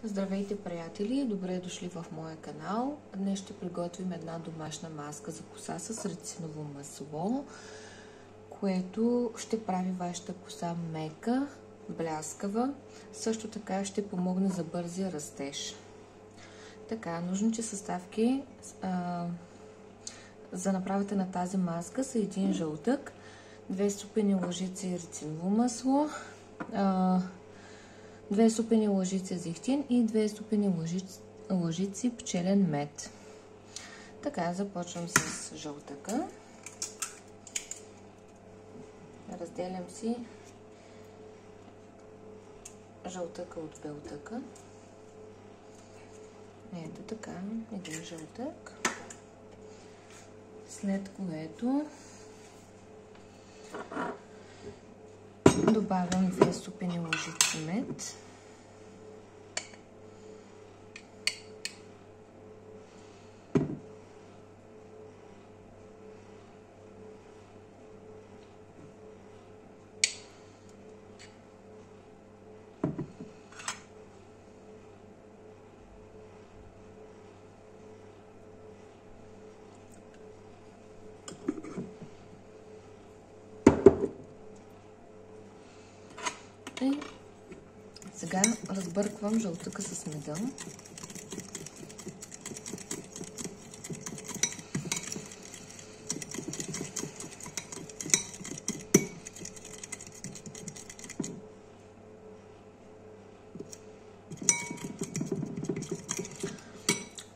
Здравейте, приятели! Добре дошли в моя канал. Днес ще приготвим една домашна маска за коса с рициново масло, което ще прави вашата коса мека, бляскава. Също така ще помогне за бързия растеж. Така, нужните съставки за направата на тази маска са 1 жълтък, 2 супени лъжици рициново масло, 2 супени лъжици зехтин и 2 супени лъжици пчелен мед. Така, започвам с жълтъка. Разделям си жълтъка от белтъка. Ето така, един жълтък. След което добавям 2 супени лъжици мед. И сега разбърквам жълтъка с меда.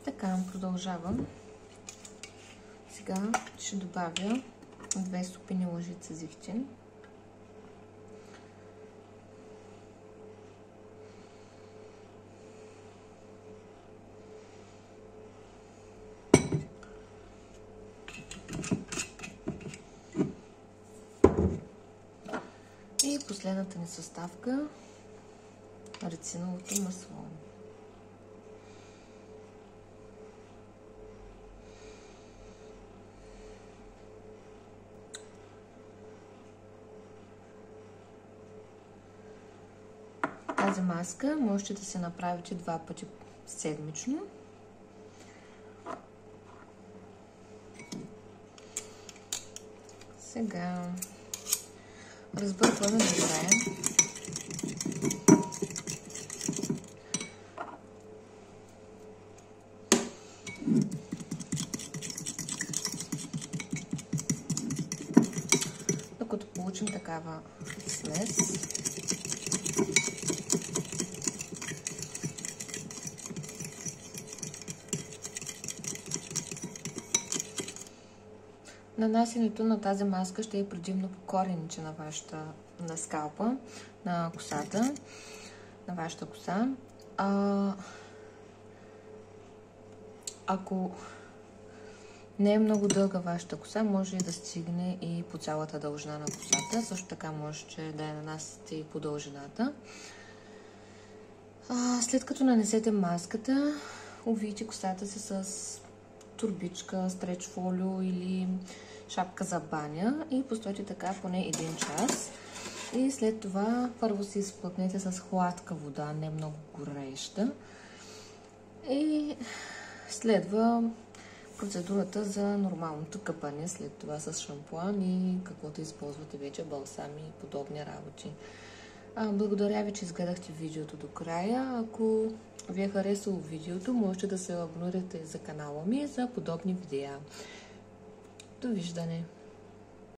Така, продължавам. Сега ще добавя 2 супени лъжици зехтин. И последната ни съставка – рициновото масло. Тази маска можете да се направите 2 пъти седмично. Сега разбъркваме добре. Докато получим такава смес. Нанасянето на тази маска ще е предимно по корените на скалпа, на косата, на вашата коса. Ако не е много дълга вашата коса, може да стигне и по цялата дължина на косата. Също така можете да я нанасите и по дължината. След като нанесете маската, увийте косата си с турбичка, стреч фолио или шапка за баня и постойте така поне 1 час. И след това първо си изплъкнете с хладка вода, не много гореща. И следва процедурата за нормалното къпане, след това с шампуан и каквото използвате вече, балсами и подобни работи. Благодаря ви, че изгледахте видеото до края. Ако ви е харесало видеото, можете да се абонирате за канала ми за подобни видеа. Довиждане!